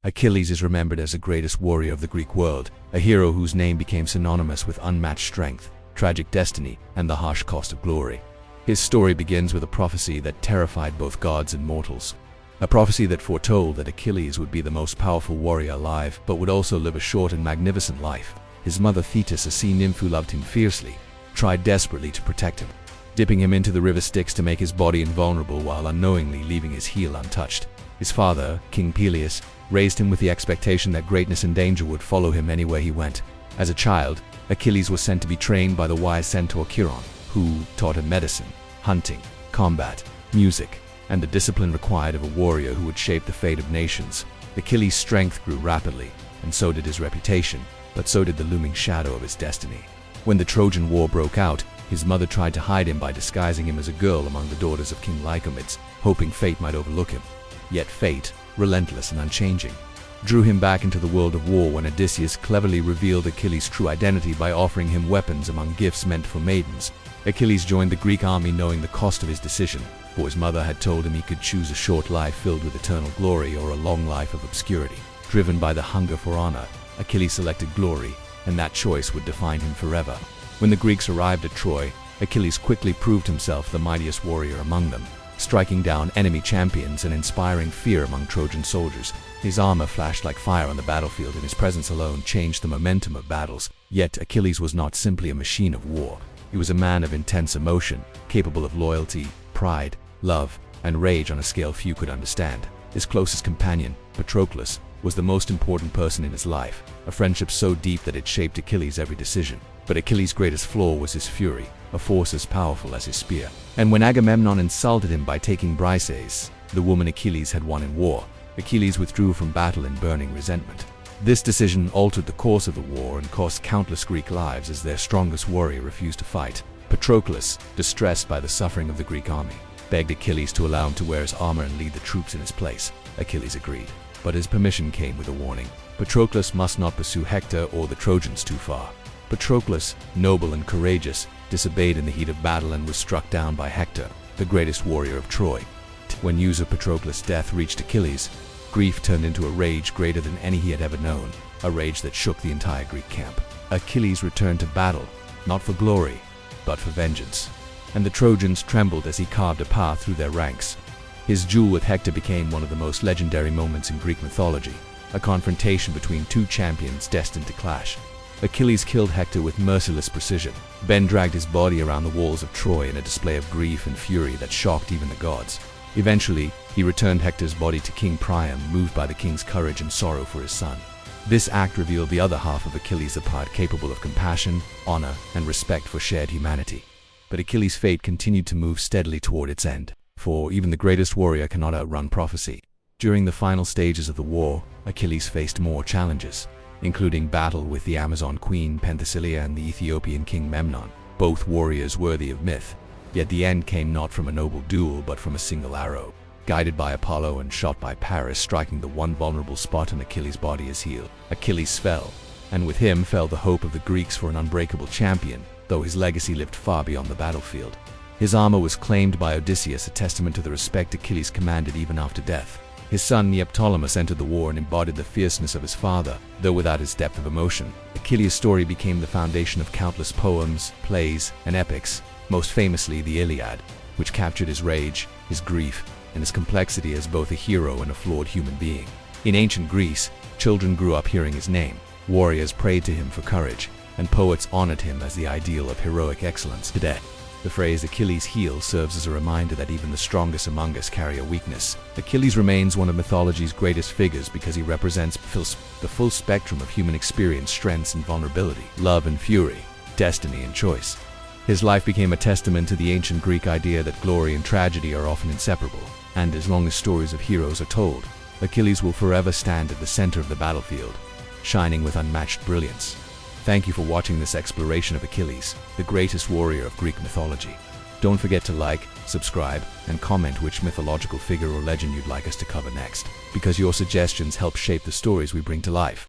Achilles is remembered as the greatest warrior of the Greek world, a hero whose name became synonymous with unmatched strength, tragic destiny, and the harsh cost of glory. His story begins with a prophecy that terrified both gods and mortals. A prophecy that foretold that Achilles would be the most powerful warrior alive, but would also live a short and magnificent life. His mother Thetis, a sea nymph who loved him fiercely, tried desperately to protect him, dipping him into the river Styx to make his body invulnerable while unknowingly leaving his heel untouched. His father, King Peleus, raised him with the expectation that greatness and danger would follow him anywhere he went. As a child, Achilles was sent to be trained by the wise centaur Chiron, who taught him medicine, hunting, combat, music, and the discipline required of a warrior who would shape the fate of nations. Achilles' strength grew rapidly, and so did his reputation, but so did the looming shadow of his destiny. When the Trojan War broke out, his mother tried to hide him by disguising him as a girl among the daughters of King Lycomedes, hoping fate might overlook him. Yet fate, relentless and unchanging, drew him back into the world of war when Odysseus cleverly revealed Achilles' true identity by offering him weapons among gifts meant for maidens. Achilles joined the Greek army knowing the cost of his decision, for his mother had told him he could choose a short life filled with eternal glory or a long life of obscurity. Driven by the hunger for honor, Achilles selected glory, and that choice would define him forever. When the Greeks arrived at Troy, Achilles quickly proved himself the mightiest warrior among them, striking down enemy champions and inspiring fear among Trojan soldiers. His armor flashed like fire on the battlefield, and his presence alone changed the momentum of battles. Yet Achilles was not simply a machine of war. He was a man of intense emotion, capable of loyalty, pride, love, and rage on a scale few could understand. His closest companion, Patroclus, was the most important person in his life, a friendship so deep that it shaped Achilles' every decision. But Achilles' greatest flaw was his fury, a force as powerful as his spear. And when Agamemnon insulted him by taking Briseis, the woman Achilles had won in war, Achilles withdrew from battle in burning resentment. This decision altered the course of the war and cost countless Greek lives as their strongest warrior refused to fight. Patroclus, distressed by the suffering of the Greek army, begged Achilles to allow him to wear his armor and lead the troops in his place. Achilles agreed, but his permission came with a warning. Patroclus must not pursue Hector or the Trojans too far. Patroclus, noble and courageous, disobeyed in the heat of battle and was struck down by Hector, the greatest warrior of Troy. When news of Patroclus' death reached Achilles, grief turned into a rage greater than any he had ever known, a rage that shook the entire Greek camp. Achilles returned to battle, not for glory, but for vengeance, and the Trojans trembled as he carved a path through their ranks. His duel with Hector became one of the most legendary moments in Greek mythology, a confrontation between two champions destined to clash. Achilles killed Hector with merciless precision, then dragged his body around the walls of Troy in a display of grief and fury that shocked even the gods. Eventually, he returned Hector's body to King Priam, moved by the king's courage and sorrow for his son. This act revealed the other half of Achilles, a part capable of compassion, honor, and respect for shared humanity. But Achilles' fate continued to move steadily toward its end, for even the greatest warrior cannot outrun prophecy. During the final stages of the war, Achilles faced more challenges, including battle with the Amazon queen Penthesilea and the Ethiopian king Memnon, both warriors worthy of myth. Yet the end came not from a noble duel but from a single arrow, guided by Apollo and shot by Paris, striking the one vulnerable spot on Achilles' body, his heel. Achilles fell, and with him fell the hope of the Greeks for an unbreakable champion, though his legacy lived far beyond the battlefield. His armor was claimed by Odysseus, a testament to the respect Achilles commanded even after death. His son Neoptolemus entered the war and embodied the fierceness of his father, though without his depth of emotion. Achilles' story became the foundation of countless poems, plays, and epics, most famously the Iliad, which captured his rage, his grief, and his complexity as both a hero and a flawed human being. In ancient Greece, children grew up hearing his name, warriors prayed to him for courage, and poets honored him as the ideal of heroic excellence. Today, the phrase Achilles' heel serves as a reminder that even the strongest among us carry a weakness. Achilles remains one of mythology's greatest figures because he represents the full spectrum of human experience, strengths and vulnerability, love and fury, destiny and choice. His life became a testament to the ancient Greek idea that glory and tragedy are often inseparable, and as long as stories of heroes are told, Achilles will forever stand at the center of the battlefield, shining with unmatched brilliance. Thank you for watching this exploration of Achilles, the greatest warrior of Greek mythology. Don't forget to like, subscribe, and comment which mythological figure or legend you'd like us to cover next, because your suggestions help shape the stories we bring to life.